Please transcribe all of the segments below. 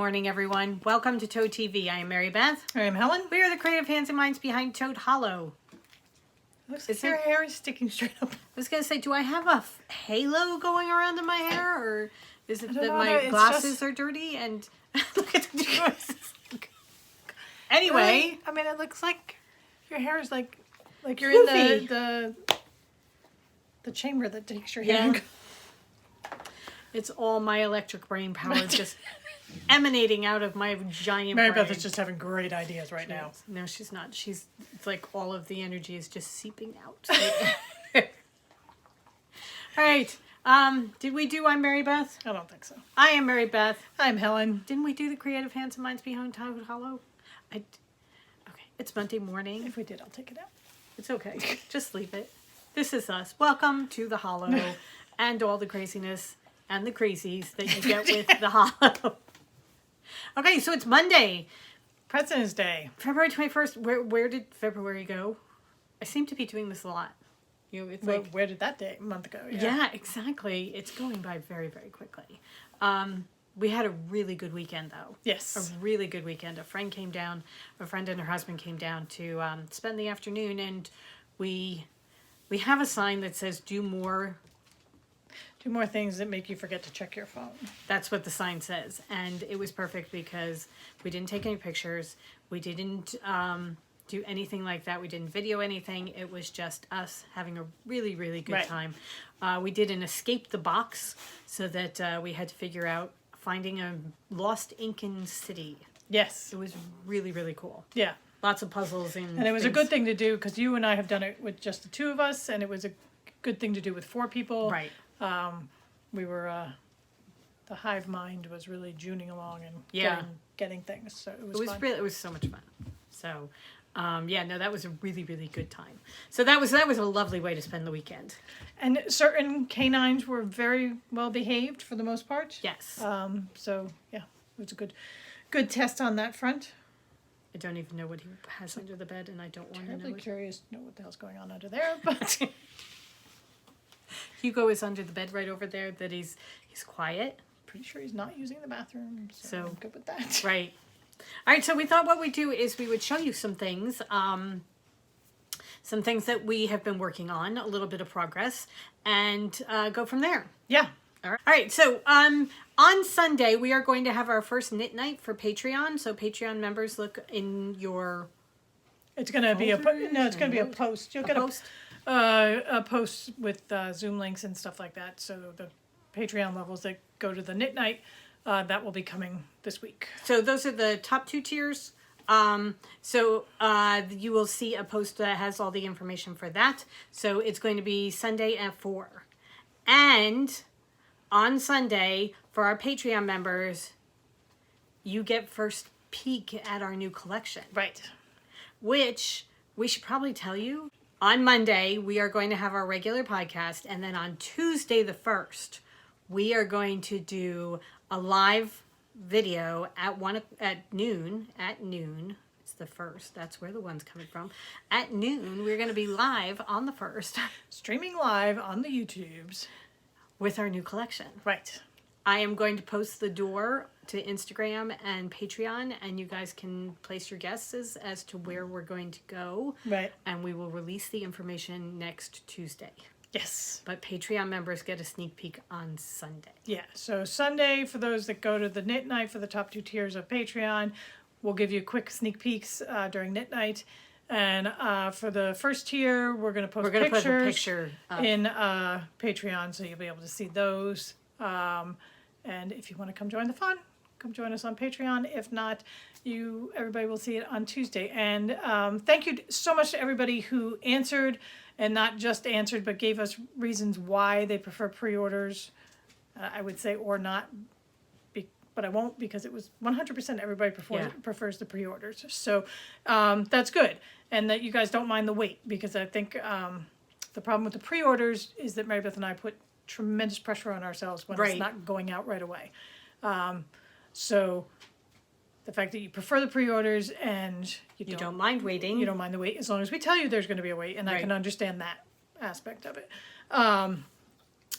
morning, everyone. Welcome to Toad TV. I am Mary Beth. I am Helen. We are the creative hands and minds behind Toad Hollow. Looks like your hair is sticking straight up. I was going to say, do I have a halo going around in my hair? Or is it that my glasses are dirty? And look at the choices. Anyway. Really? I mean, it looks like your hair is like you're in the chamber that takes your hair. Yeah. It's all my electric brain power just emanating out of my giant Mary brain. Beth is just having great ideas right now. No, she's not. It's like all of the energy is just seeping out. All right. Did we do I'm Mary Beth? I don't think so. I am Mary Beth. I'm Helen. Didn't we do the creative hands and minds behind Toad Hollow? Okay. It's Monday morning. If we did, I'll take it out. It's okay. Just leave it. This is us. Welcome to the Hollow and all the craziness and the crazies that you get with the Hollow. Okay, so it's Monday. President's Day. February 21st. Where did February go? I seem to be doing this a lot. It's like, where did that day, a month ago? Yeah, exactly. It's going by very, very quickly. We had a really good weekend, though. Yes. A really good weekend. A friend and her husband came down to spend the afternoon, and we have a sign that says, do more things that make you forget to check your phone. That's what the sign says. And it was perfect because we didn't take any pictures. We didn't do anything like that. We didn't video anything. It was just us having a really, really good time. We did an escape the box so that we had to figure out finding a lost Incan city. Yes. It was really, really cool. Yeah. Lots of puzzles and it was a good thing to do because you and I have done it with just the two of us, and it was a good thing to do with four people. Right. We were, the hive mind was really juning along and getting things. So it was fun. It was so much fun. So, that was a really, really good time. So that was a lovely way to spend the weekend. And certain canines were very well behaved for the most part. Yes. So yeah, it was a good test on that front. I don't even know what he has under the bed, and I don't want to know. I'm really curious to know what the hell's going on under there, but Hugo is under the bed right over there. That he's quiet. Pretty sure he's not using the bathroom, so I'm good with that. Right. All right. So we thought what we'd do is we would show you some things that we have been working on, a little bit of progress, and go from there. Yeah. All right. So on Sunday we are going to have our first knit night for Patreon. So Patreon members, look in your. It's going to be it's going to be a post. You'll get a post with Zoom links and stuff like that. So the Patreon levels that go to the knit night, that will be coming this week. So those are the top two tiers. So you will see a post that has all the information for that. So it's going to be Sunday at 4. And on Sunday, for our Patreon members, you get first peek at our new collection. Right. Which we should probably tell you. On Monday, we are going to have our regular podcast. And then on Tuesday the 1st, we are going to do a live video at noon. It's the 1st. That's where the one's coming from. At noon, we're going to be live on the 1st. Streaming live on the YouTubes. With our new collection. Right. I am going to post the door to Instagram and Patreon, and you guys can place your guesses as to where we're going to go. Right. And we will release the information next Tuesday. Yes. But Patreon members get a sneak peek on Sunday. Yeah. So Sunday, for those that go to the knit night for the top two tiers of Patreon, we'll give you quick sneak peeks during knit night. And for the first tier, we're going to post pictures put a picture in Patreon, so you'll be able to see those. And if you want to come join the fun, come join us on Patreon. If not, everybody will see it on Tuesday. And thank you so much to everybody who answered, and not just answered, but gave us reasons why they prefer pre-orders. I would say or not, but I won't, because it was 100% everybody prefers the pre-orders. So that's good. And that you guys don't mind the wait, because I think the problem with the pre-orders is that Mary Beth and I put tremendous pressure on ourselves when it's not going out right away. So the fact that you prefer the pre-orders and you don't mind waiting. You don't mind the wait, as long as we tell you there's going to be a wait, and I can understand that aspect of it.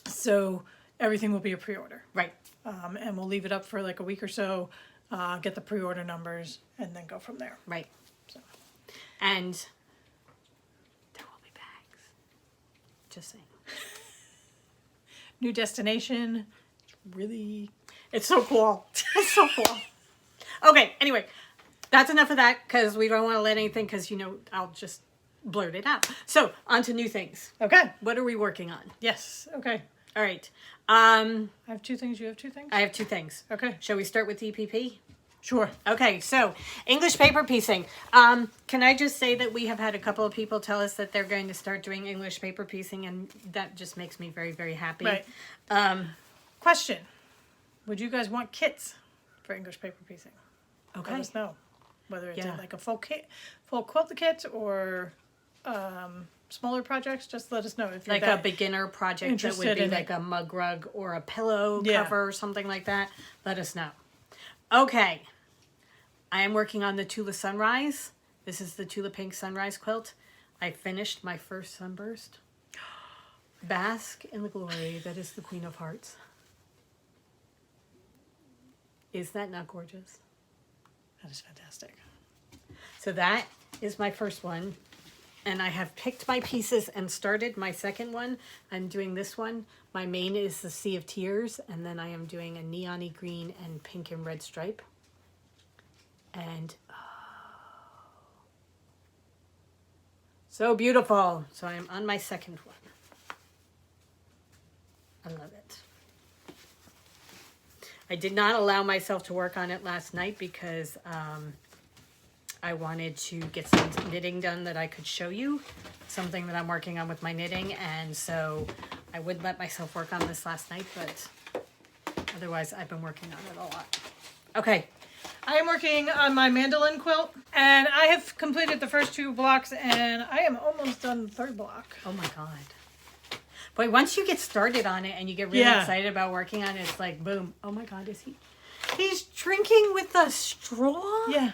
So everything will be a pre-order. Right. And we'll leave it up for like a week or so get the pre-order numbers, and then go from there. Right. So. And there will be bags. Just saying. New destination. It's so cool. It's so cool. Okay, anyway, that's enough of that because we don't want to let anything, because, I'll just blurt it out. So, on to new things. Okay. What are we working on? Yes. Okay. All right. I have 2 things. You have 2 things? I have 2 things. Okay. Shall we start with EPP? Sure. Okay, so English paper piecing. Can I just say that we have had a couple of people tell us that they're going to start doing English paper piecing, and that just makes me very, very happy. Right. Question. Would you guys want kits for English paper piecing? Okay. Let us know. Whether it's Yeah. like a full quilt kit or smaller projects, just let us know if you're Like a beginner project that would interested be in like it. a mug rug or a pillow Yeah. cover or something like that. Let us know. Okay. I am working on the Tula Sunrise. This is the Tula Pink Sunrise quilt. I finished my first sunburst. Bask in the glory that is the Queen of Hearts. Is that not gorgeous? That is fantastic. So that is my first one. And I have picked my pieces and started my second one. I'm doing this one. My main is the Sea of Tears. And then I am doing a neon-y green and pink and red stripe. And so beautiful. So I'm on my second one. I love it. I did not allow myself to work on it last night because I wanted to get some knitting done that I could show you. Something that I'm working on with my knitting. And so I wouldn't let myself work on this last night, but otherwise I've been working on it a lot. Okay. I am working on my mandolin quilt, and I have completed the first 2 blocks, and I am almost done the 3rd block. Oh my God. Boy, once you get started on it and you get really excited about working on it, it's like, boom. Oh my God, he's drinking with a straw? Yeah.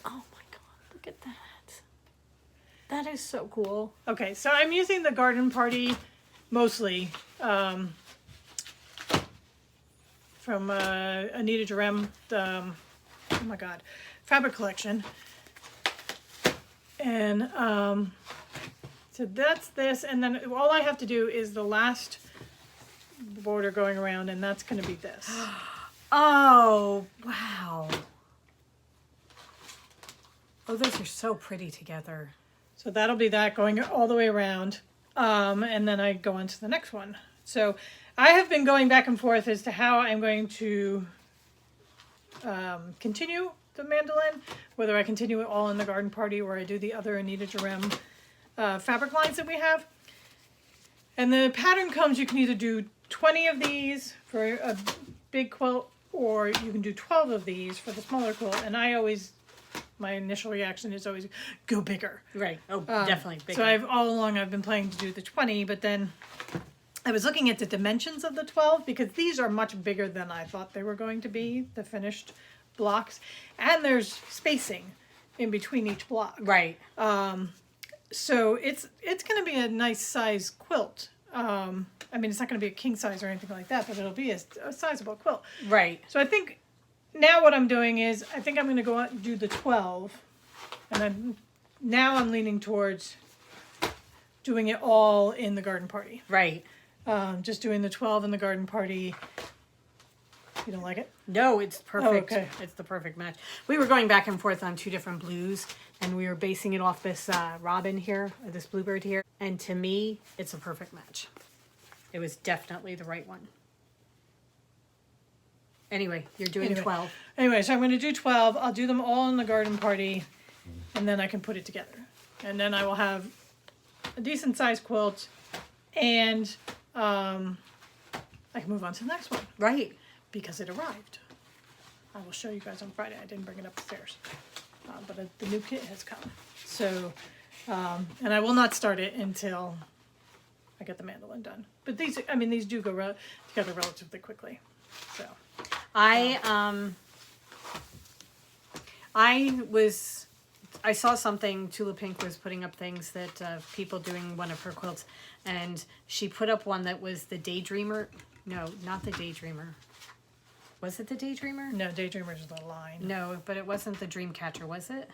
Oh my God, look at that. That is so cool. Okay, so I'm using the Garden Party mostly from Anita Jarem, oh my God, fabric collection. And so that's this, and then all I have to do is the last border going around, and that's going to be this. Oh, wow. Oh, those are so pretty together. So that'll be that going all the way around, and then I go on to the next one. So I have been going back and forth as to how I'm going to continue the mandolin, whether I continue it all in the Garden Party or I do the other Anita Jarem fabric lines that we have. And the pattern comes, you can either do 20 of these for a big quilt, or you can do 12 of these for the smaller quilt. And my initial reaction is always go bigger. Right. Oh, definitely bigger. So all along I've been planning to do the 20, but then I was looking at the dimensions of the 12 because these are much bigger than I thought they were going to be, the finished blocks. And there's spacing in between each block. Right. So it's going to be a nice size quilt. I mean, it's not going to be a king size or anything like that, but it'll be a sizable quilt. Right. So I think now what I'm doing is I think I'm going to go out and do the 12. And then now I'm leaning towards doing it all in the Garden Party. Right. Just doing the 12 in the Garden Party. You don't like it? No, it's perfect. Oh, okay. It's the perfect match. We were going back and forth on 2 different blues, and we were basing it off this robin here, or this bluebird here. And to me, it's a perfect match. It was definitely the right one. Anyway, you're doing 12. Anyway, so I'm going to do 12. I'll do them all in the Garden Party, and then I can put it together. And then I will have a decent sized quilt, and I can move on to the next one. Right. Because it arrived. I will show you guys on Friday. I didn't bring it upstairs. But the new kit has come. So, and I will not start it until I get the mandolin done. But these do go together relatively quickly. So. I saw something, Tula Pink was putting up things that people doing one of her quilts, and she put up one that was the Daydreamer. No, not the Daydreamer. Was it the Daydreamer? No, Daydreamer's the line. No, but it wasn't the Dreamcatcher, was it?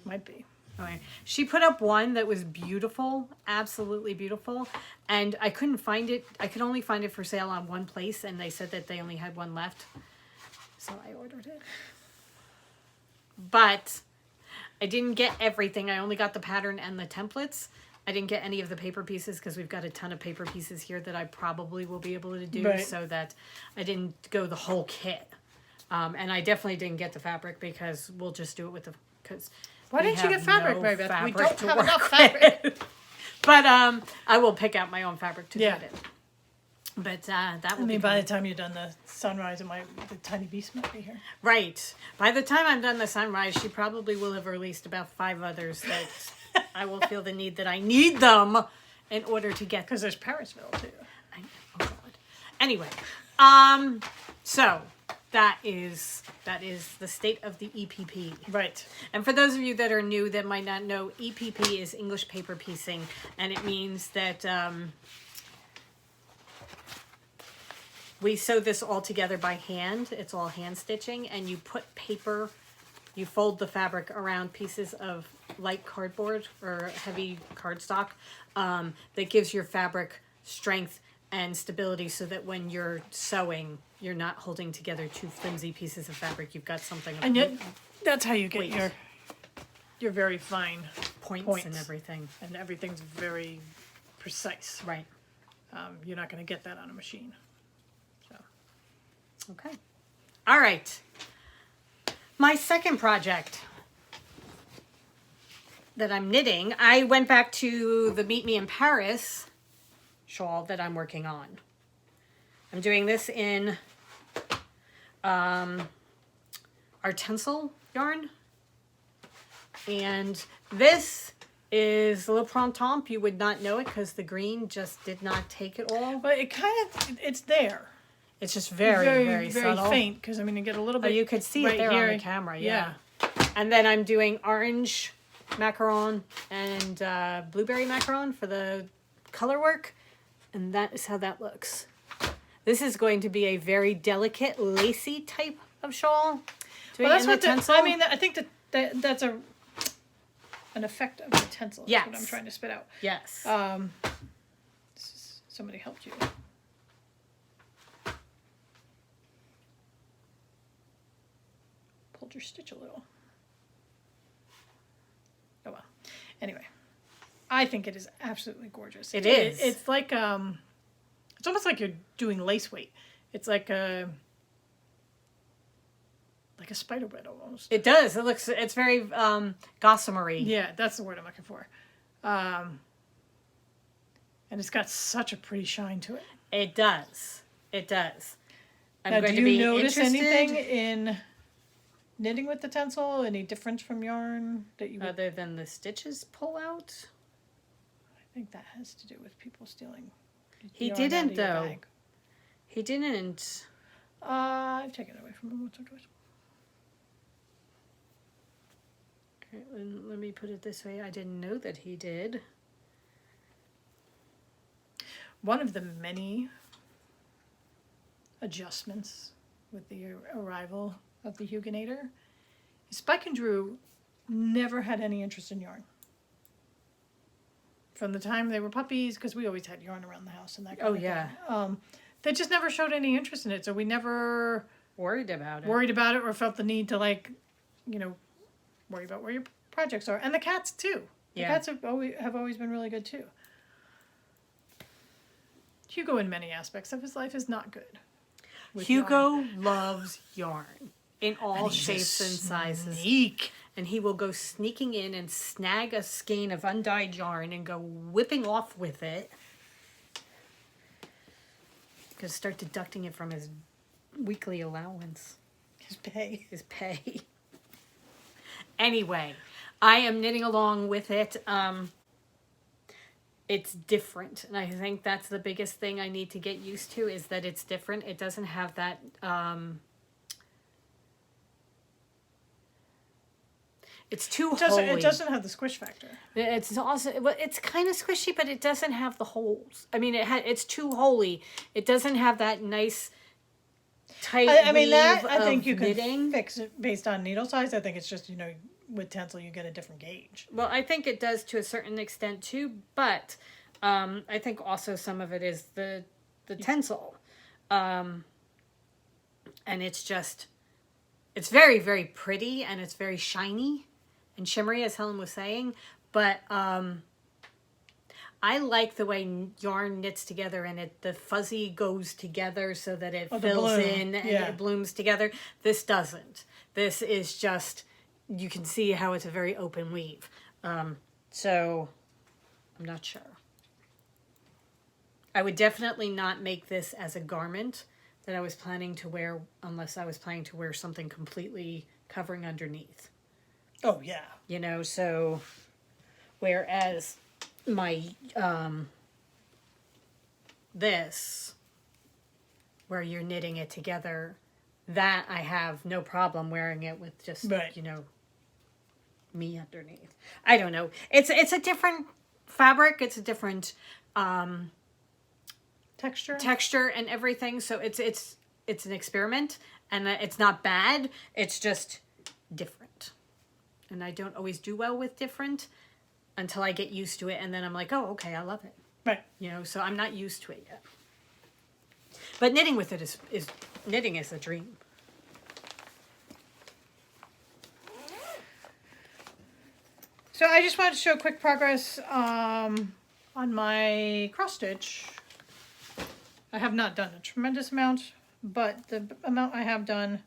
Might be. Okay. She put up one that was beautiful, absolutely beautiful, and I couldn't find it. I could only find it for sale on one place, and they said that they only had one left. So I ordered it. But I didn't get everything. I only got the pattern and the templates. I didn't get any of the paper pieces because we've got a ton of paper pieces here that I probably will be able to do, Right. so that I didn't go the whole kit. And I definitely didn't get the fabric because we'll just do it with the... Cause Why we didn't you have get fabric, no Mary Beth? We fabric don't to have work enough with. fabric. But I will pick out my own fabric to Yeah. do it. But that I will be mean, by fun. the time you've done the sunrise, the tiny beast might be here. Right. By the time I'm done the sunrise, she probably will have released about 5 others that I will feel the need that I need them in order to get. Because there's Parisville, too. Oh God. Anyway, so that is the state of the EPP. Right. And for those of you that are new that might not know, EPP is English paper piecing, and it means that we sew this all together by hand. It's all hand stitching, and you put paper, you fold the fabric around pieces of light cardboard or heavy cardstock that gives your fabric strength and stability, so that when you're sewing, you're not holding together 2 flimsy pieces of fabric. You've got something of And yet, that's how you get Wait. your very fine points and everything. and everything's very precise. Right. You're not going to get that on a machine. So Okay. All right. My second project that I'm knitting, I went back to the Meet Me in Paris shawl that I'm working on. I'm doing this in our tencel yarn. And this is Le Printemps. You would not know it because the green just did not take it all. but it kind of, it's there. It's just very, very subtle. faint, because I mean, you get a little bit. Oh, you could see right it there here. on the camera, yeah. And then I'm doing orange macaron and blueberry macaron for the color work. And that is how that looks. This is going to be a very delicate, lacy type of shawl. Well, that's what tencel. I mean. I think that's an effect of the tencel. That's what I'm Yes. trying to spit out. Yes. Somebody helped you. Pulled your stitch a little. Oh well. Anyway, I think it is absolutely gorgeous. It is. It's like it's almost like you're doing lace weight. It's like a spider web almost. It does. It's very gossamery. Yeah, that's the word I'm looking for. And it's got such a pretty shine to it. It does. It does. I'm Now, going do to be you notice interested, anything in knitting with the tencel? Any difference from yarn that you would... other than the stitches pull out? I think that has to do with people stealing He yarn out didn't, of your though. bag. He didn't. I've taken it away from him once or twice. Okay, let me put it this way. I didn't know that he did. One of the many adjustments with the arrival of the Hugonator is Spike and Drew never had any interest in yarn. From the time they were puppies, because we always had yarn around the house and that kind Oh, of yeah. thing. They just never showed any interest in it, so we never Worried about it. worried about it or felt the need to, like, you know, worry about where your projects are. And the cats, too. The Yeah. cats have always been really good, too. Hugo, in many aspects of his life, is not good. with yarn. Hugo loves yarn in all He's a shapes and sizes. sneak. And he will go sneaking in and snag a skein of undyed yarn and go whipping off with it. Gonna start deducting it from his weekly allowance. His pay. His pay. Anyway, I am knitting along with it. It's different, and I think that's the biggest thing I need to get used to, is that it's different. It doesn't have that it's too holy. It doesn't have the squish factor. It's also, well, it's kind of squishy, but it doesn't have the holes. I mean, it's too holy. It doesn't have that nice tight I mean, weave that, I of think you can knitting. fix it based on needle size. I think it's just, with tencel, you get a different gauge. Well, I think it does to a certain extent too, but I think also some of it is the tencel. And it's just, it's very, very pretty and it's very shiny and shimmery, as Helen was saying. But I like the way yarn knits together and the fuzzy goes together so that it fills in and it blooms together. This doesn't. This is just, you can see how it's a very open weave. So I'm not sure. I would definitely not make this as a garment that I was planning to wear unless I was planning to wear something completely covering underneath. Oh, yeah. So whereas my this, where you're knitting it together, that I have no problem wearing it with just, me underneath. I don't know. It's a different fabric. It's a different texture and everything. So it's an experiment, and it's not bad. It's just different, and I don't always do well with different until I get used to it, and then I'm like, oh, okay, I love it. Right. So I'm not used to it yet. But knitting with it is knitting is a dream. So I just wanted to show quick progress on my cross stitch. I have not done a tremendous amount, but the amount I have done,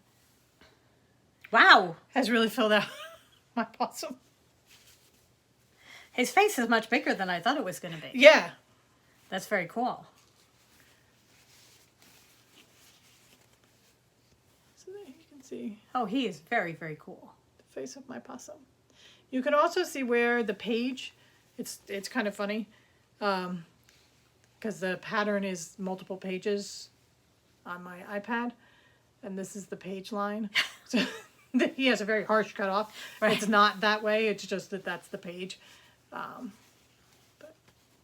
wow, has really filled out my possum. His face is much bigger than I thought it was going to be. Yeah. That's very cool. So there you can see. Oh, he is very, very cool. The face of my possum. You can also see where the page, it's kind of funny, because the pattern is multiple pages on my iPad, and this is the page line. So he has a very harsh cutoff. Right. It's not that way. It's just that's the page.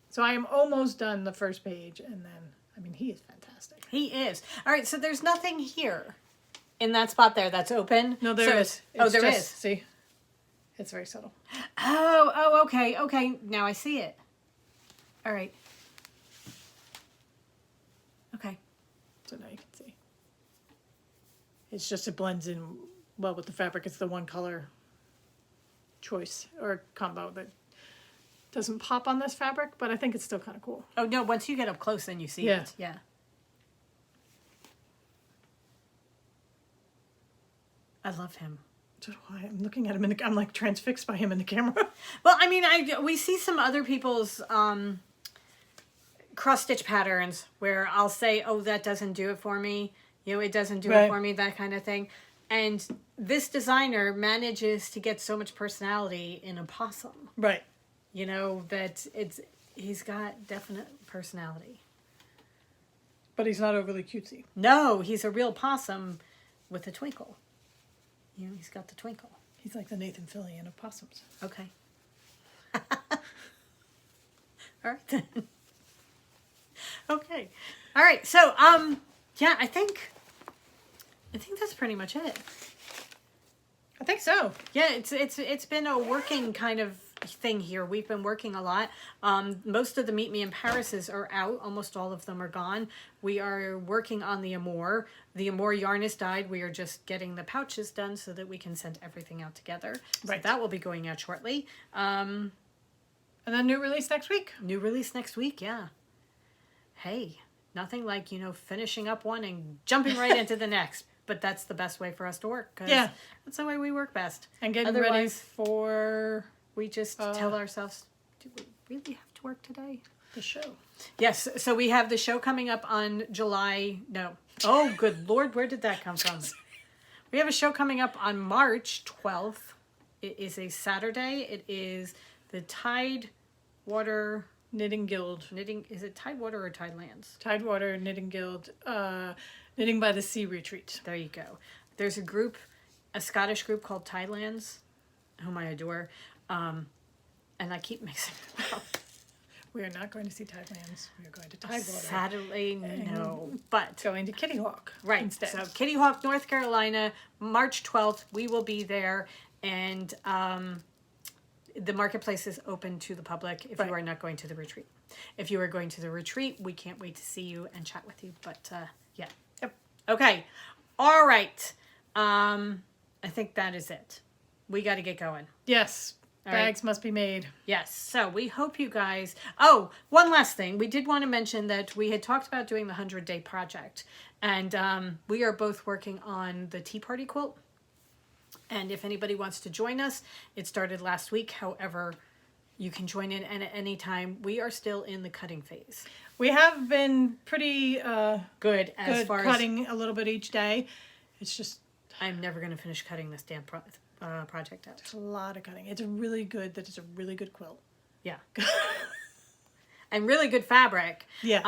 So I am almost done the first page, and then, he is fantastic. He is. All right, so there's nothing here in that spot there that's open. No, there is. There is. See? It's very subtle. Oh, okay. Now I see it. All right. Okay. So now you can see. It's just, it blends in well with the fabric. It's the one color choice or combo that doesn't pop on this fabric, but I think it's still kind of cool. Oh, no, once you get up close, then you see it. Yeah. I love him. So I'm looking at him I'm like transfixed by him in the camera. Well, we see some other people's cross stitch patterns where I'll say, oh, that doesn't do it for me. It doesn't do it for me, that kind of thing. And this designer manages to get so much personality in a possum. Right. That he's got definite personality. But he's not overly cutesy. No, he's a real possum with a twinkle. He's got the twinkle. He's like the Nathan Fillion of possums. Okay. All right then. Okay. All right. So, yeah, I think that's pretty much it. I think so. Yeah, it's been a working kind of thing here. We've been working a lot. Most of the Meet Me in Parises are out. Almost all of them are gone. We are working on the Amour. The Amour yarn is dyed. We are just getting the pouches done so that we can send everything out together. Right. So that will be going out shortly. And then new release next week. New release next week, yeah. Hey, nothing like, finishing up one and jumping right into the next. But that's the best way for us to work. Yeah. That's the way we work best. And getting ready for... We just tell ourselves, do we really have to work today? The show. Yes, so we have the show coming up on Oh, good Lord, where did that come from? We have a show coming up on March 12th. It is a Saturday. It is the Tidewater Knitting Guild. Is it Tidewater or Tidelands? Tidewater Knitting Guild. Knitting by the Sea Retreat. There you go. There's a Scottish group called Tidelands, whom I adore. And I keep mixing it up. We are not going to see Tidelands. We are going to Tidewater. Sadly, no. But Going to Kitty Hawk instead. So Kitty Hawk, North Carolina, March 12th. We will be there, and the marketplace is open to the public if you are not going to the retreat. If you are going to the retreat, we can't wait to see you and chat with you. But yeah. Yep. Okay. All right. I think that is it. We got to get going. Yes. All Bags must be made. Yes. So we hope you guys. Oh, one last thing. We did want to mention that we had talked about doing the 100-day project. And we are both working on the Tea Party quilt. And if anybody wants to join us, it started last week. However, you can join in and at any time. We are still in the cutting phase. We have been pretty Good as far cutting a little bit each day. It's just I'm never going to finish cutting this damn project out. a lot of cutting. It's a really good quilt. Yeah. And really good fabric. Yeah.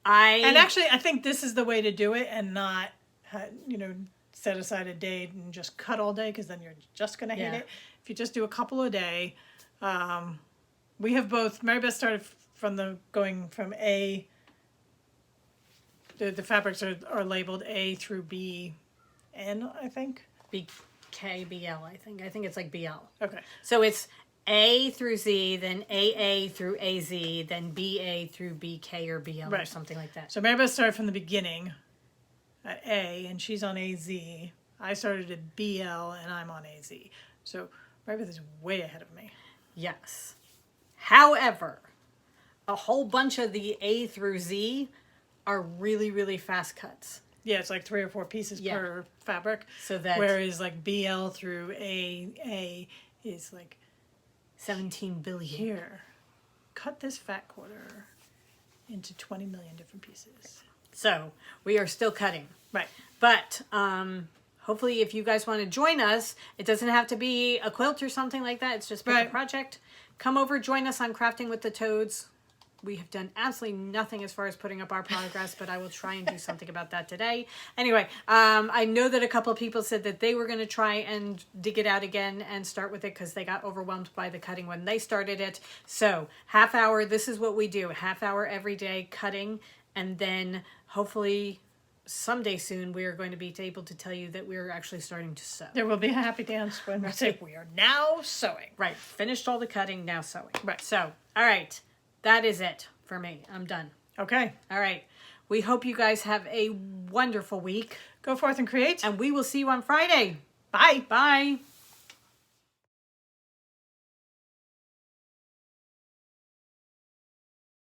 And actually, I think this is the way to do it, and not, set aside a day and just cut all day, because then you're just going to hate it. If you just do a couple a day, we have both. Mary Beth started going from A. The fabrics are labeled A through B, N, I think. BKBL, I think. I think it's like BL. Okay. So it's A through Z, then AA through AZ, then BA through BK or BL or something like that. So Mary Beth started from the beginning at A, and she's on AZ. I started at BL, and I'm on AZ. So Mary Beth is way ahead of me. Yes. However, a whole bunch of the A through Z are really, really fast cuts. Yeah, it's like 3 or 4 pieces per fabric. So that whereas like BL through A is like 17 billion. Here, cut this fat quarter into 20 million different pieces. So we are still cutting. Right. But hopefully if you guys want to join us, it doesn't have to be a quilt or something like that. It's just a project. Come over, join us on Crafting with the Toads. We have done absolutely nothing as far as putting up our progress, but I will try and do something about that today. Anyway, I know that a couple of people said that they were going to try and dig it out again and start with it because they got overwhelmed by the cutting when they started it. So half hour, this is what we do. Half hour every day cutting, and then hopefully someday soon we are going to be able to tell you that we're actually starting to sew. There will be a happy dance when we say we are now sewing. Right. Finished all the cutting, now sewing. Right. So, all right. That is it for me. I'm done. Okay. All right. We hope you guys have a wonderful week. Go forth and create. And we will see you on Friday. Bye. Bye.